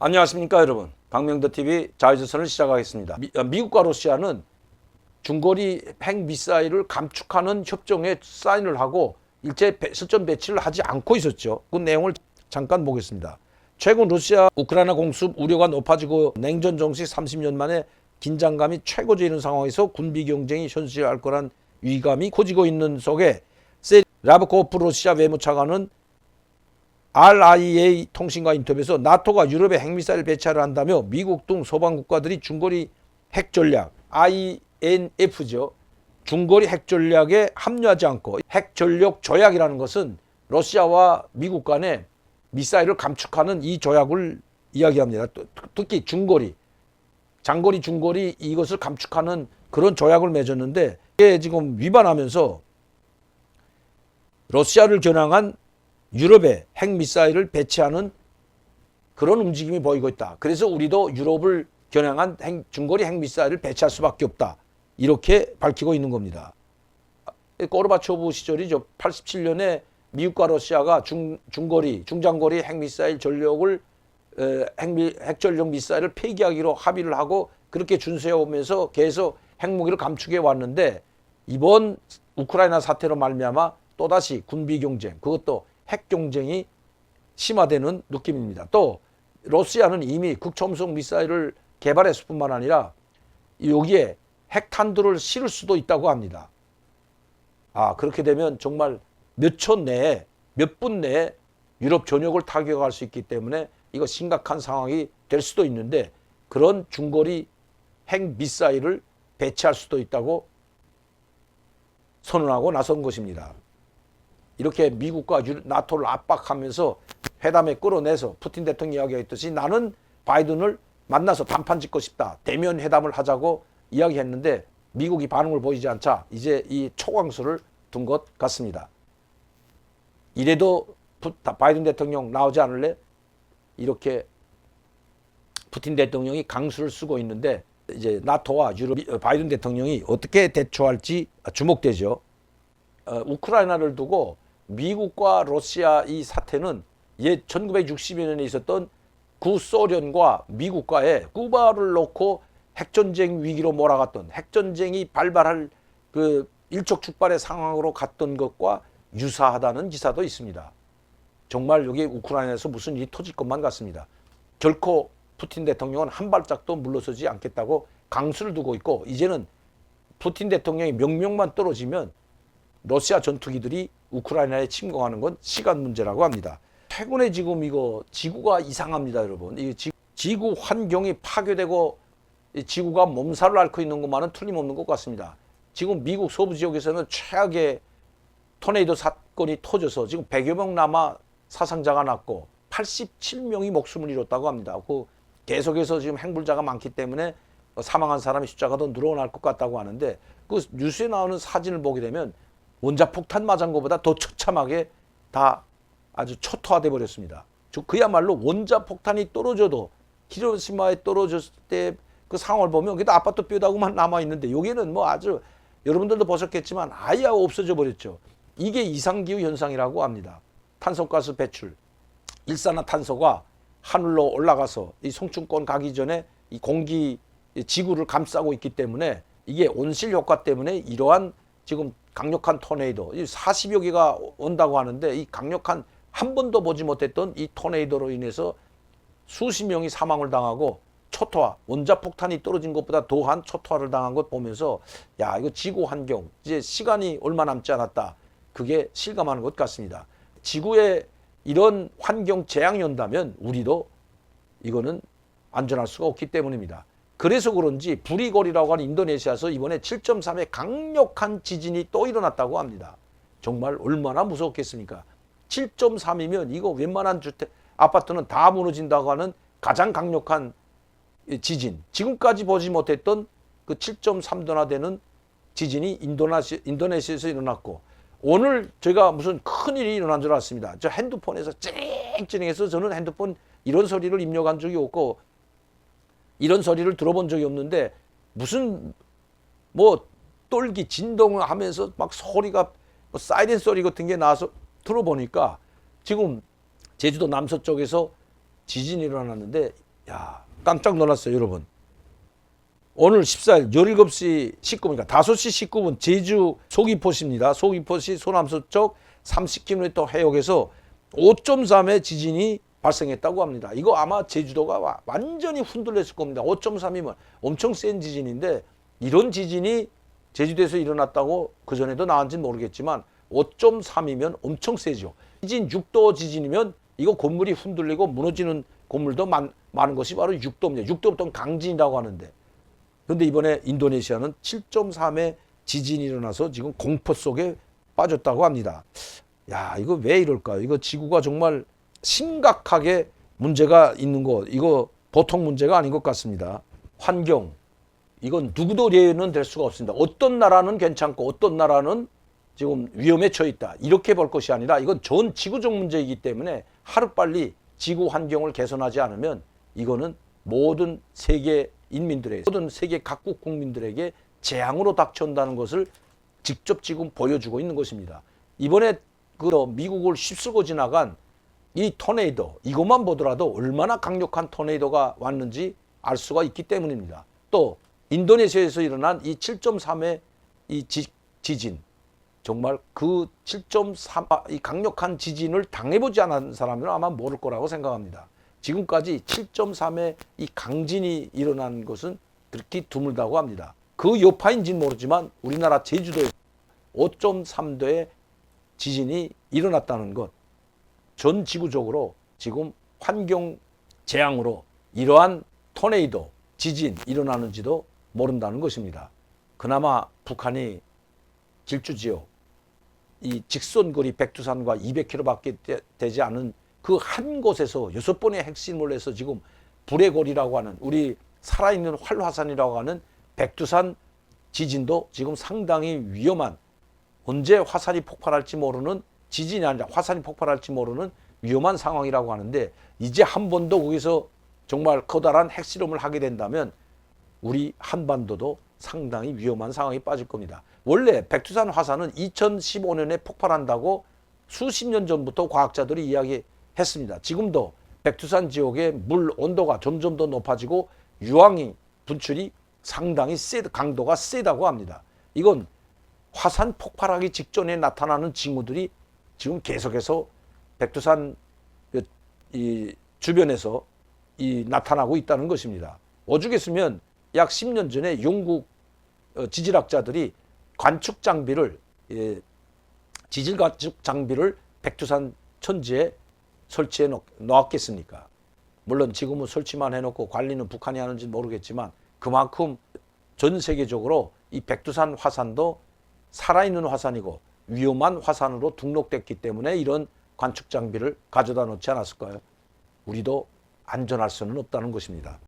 안녕하십니까 여러분. 박명도TV 자유조선을 시작하겠습니다. 미국과 러시아는 중거리 핵미사일을 감축하는 협정에 사인을 하고 일제 실전 배치를 하지 않고 있었죠. 그 내용을 잠깐 보겠습니다. 최근 러시아 우크라이나 공습 우려가 높아지고 냉전 정식 30년 만에 긴장감이 최고조 이른 상황에서 군비 경쟁이 현실화할 거란 위감이 커지고 있는 속에 라브코프 러시아 외무차관은 RIA 통신과 인터뷰에서 나토가 유럽에 핵미사일 배치를 한다며 미국 등 서방 국가들이 중거리 핵전략 INF죠. 중거리 핵전략에 합류하지 않고 핵전력 조약이라는 것은 러시아와 미국 간의 미사일을 감축하는 이 조약을 이야기합니다. 특히 중거리, 장거리, 중거리 이것을 감축하는 그런 조약을 맺었는데 이게 지금 위반하면서 러시아를 겨냥한 유럽에 핵미사일을 배치하는 그런 움직임이 보이고 있다. 그래서 우리도 유럽을 겨냥한 중거리 핵미사일을 배치할 수밖에 없다. 이렇게 밝히고 있는 겁니다. 고르바초프 시절이죠. 87년에 미국과 러시아가 중장거리 핵미사일 전력을 핵전력 미사일을 폐기하기로 합의를 하고 그렇게 준수해 오면서 계속 핵무기를 감축해 왔는데 이번 우크라이나 사태로 말미암아 또다시 군비 경쟁, 그것도 핵 경쟁이 심화되는 느낌입니다. 또 러시아는 이미 극초음속 미사일을 개발했을 뿐만 아니라 여기에 핵탄두를 실을 수도 있다고 합니다. 그렇게 되면 정말 몇 초 내에, 몇 분 내에 유럽 전역을 타격할 수 있기 때문에 이거 심각한 상황이 될 수도 있는데 그런 중거리 핵 미사일을 배치할 수도 있다고 선언하고 나선 것입니다. 이렇게 미국과 나토를 압박하면서 회담에 끌어내서 푸틴 대통령이 이야기했듯이 나는 바이든을 만나서 단판 짓고 싶다. 대면 회담을 하자고 이야기했는데 미국이 반응을 보이지 않자 이제 이 초강수를 둔 것 같습니다. 이래도 바이든 대통령 나오지 않을래? 이렇게 푸틴 대통령이 강수를 쓰고 있는데 이제 나토와 유럽 바이든 대통령이 어떻게 대처할지 주목되죠. 우크라이나를 두고 미국과 러시아 이 사태는 1960여 년에 있었던 구소련과 미국과의 쿠바를 놓고 핵전쟁 위기로 몰아갔던 핵전쟁이 발발할 그 일촉즉발의 상황으로 갔던 것과 유사하다는 기사도 있습니다. 정말 여기 우크라이나에서 무슨 일이 터질 것만 같습니다. 결코 푸틴 대통령은 한 발짝도 물러서지 않겠다고 강수를 두고 있고 이제는 푸틴 대통령의 명령만 떨어지면 러시아 전투기들이 우크라이나에 침공하는 건 시간 문제라고 합니다. 최근에 지금 이거 지구가 이상합니다, 여러분. 이 지구 환경이 파괴되고 지구가 몸살을 앓고 있는 것만은 틀림없는 것 같습니다. 지금 미국 서부 지역에서는 최악의 토네이도 사건이 터져서 지금 100여 명 남아 사상자가 났고 87명이 목숨을 잃었다고 합니다. 그 계속해서 지금 행불자가 많기 때문에 사망한 사람의 숫자가 더 늘어날 것 같다고 하는데 그 뉴스에 나오는 사진을 보게 되면 원자폭탄 맞은 것보다 더 처참하게 다 아주 초토화돼 버렸습니다. 그야말로 원자폭탄이 떨어져도 히로시마에 떨어졌을 때 그 상황을 보면 그래도 아파트 뼈다구만 남아있는데 여기는 뭐 아주 여러분들도 보셨겠지만 아예 없어져 버렸죠. 이게 이상기후 현상이라고 합니다. 탄소가스 배출, 일산화탄소가 하늘로 올라가서 이 성층권 가기 전에 이 공기 지구를 감싸고 있기 때문에 이게 온실 효과 때문에 이러한 지금 강력한 토네이도 40여 개가 온다고 하는데 이 강력한 한 번도 보지 못했던 이 토네이도로 인해서 수십 명이 사망을 당하고 초토화, 원자폭탄이 떨어진 것보다 더한 초토화를 당한 것 보면서 야 이거 지구 환경 이제 시간이 얼마 남지 않았다. 그게 실감하는 것 같습니다. 지구에 이런 환경 재앙이 온다면 우리도 이거는 안전할 수가 없기 때문입니다. 그래서 그런지 부리거리라고 하는 인도네시아에서 이번에 7.3의 강력한 지진이 또 일어났다고 합니다. 정말 얼마나 무섭겠습니까? 7.3이면 이거 웬만한 주택, 아파트는 다 무너진다고 하는 가장 강력한 지진. 지금까지 보지 못했던 그 7.3도나 되는 지진이 인도네시아에서 일어났고 오늘 제가 무슨 큰일이 일어난 줄 알았습니다. 저 핸드폰에서 쨍쨍해서 저는 핸드폰 이런 소리를 입력한 적이 없고 이런 소리를 들어본 적이 없는데 무슨 뭐 떨기 진동을 하면서 막 소리가 뭐 사이렌 소리 같은 게 나와서 들어보니까 지금 제주도 남서쪽에서 지진이 일어났는데 야, 깜짝 놀랐어요, 여러분. 오늘 14일 17시 19분이니까 5시 19분 제주 소기포시입니다. 소기포시 소남서 쪽 30km 해역에서 5.3의 지진이 발생했다고 합니다. 이거 아마 제주도가 완전히 흔들렸을 겁니다. 5.3이면 엄청 센 지진인데 이런 지진이 제주도에서 일어났다고 그전에도 나왔는지는 모르겠지만 5.3이면 엄청 세죠. 지진 6도 지진이면 이거 건물이 흔들리고 무너지는 건물도 많은 것이 바로 6도입니다. 6도부터는 강진이라고 하는데 그런데 이번에 인도네시아는 7.3의 지진이 일어나서 지금 공포 속에 빠졌다고 합니다. 야, 이거 왜 이럴까요? 이거 지구가 정말 심각하게 문제가 있는 거, 이거 보통 문제가 아닌 것 같습니다. 환경, 이건 누구도 예외는 될 수가 없습니다. 어떤 나라는 괜찮고 어떤 나라는 지금 위험에 처해 있다. 이렇게 볼 것이 아니라 이건 전 지구적 문제이기 때문에 하루빨리 지구 환경을 개선하지 않으면 이거는 모든 세계 인민들에게, 모든 세계 각국 국민들에게 재앙으로 닥쳐온다는 것을 직접 지금 보여주고 있는 것입니다. 이번에 미국을 휩쓸고 지나간 이 토네이도, 이것만 보더라도 얼마나 강력한 토네이도가 왔는지 알 수가 있기 때문입니다. 또 인도네시아에서 일어난 이 7.3의 이 지진, 정말 그 7.3, 이 강력한 지진을 당해보지 않은 사람들은 아마 모를 거라고 생각합니다. 지금까지 7.3의 이 강진이 일어난 것은 그렇게 드물다고 합니다. 그 여파인지는 모르지만 우리나라 제주도에 5.3도의 지진이 일어났다는 것, 전 지구적으로 지금 환경 재앙으로 이러한 토네이도, 지진 일어나는지도 모른다는 것입니다. 그나마 북한이 질주지역, 이 직선거리 백두산과 200km밖에 되지 않은 그 한 곳에서 6번의 핵심을 해서 지금 불의 고리라고 하는, 우리 살아있는 활화산이라고 하는 백두산 지진도 지금 상당히 위험한, 언제 화산이 폭발할지 모르는, 지진이 아니라 화산이 폭발할지 모르는 위험한 상황이라고 하는데, 이제 한 번 더 거기서 정말 커다란 핵실험을 하게 된다면 우리 한반도도 상당히 위험한 상황이 빠질 겁니다. 원래 백두산 화산은 2015년에 폭발한다고 수십 년 전부터 과학자들이 이야기했습니다. 지금도 백두산 지역의 물 온도가 점점 더 높아지고 유황이 분출이 상당히 강도가 세다고 합니다. 이건 화산 폭발하기 직전에 나타나는 징후들이 지금 계속해서 백두산 이 주변에서 나타나고 있다는 것입니다. 오죽했으면 약 10년 전에 영국 지질학자들이 관측 장비를, 지질 관측 장비를 백두산 천지에 설치해 놓았겠습니까? 물론 지금은 설치만 해놓고 관리는 북한이 하는지 모르겠지만 그만큼 전 세계적으로 이 백두산 화산도 살아있는 화산이고 위험한 화산으로 등록됐기 때문에 이런 관측 장비를 가져다 놓지 않았을까요? 우리도 안전할 수는 없다는 것입니다.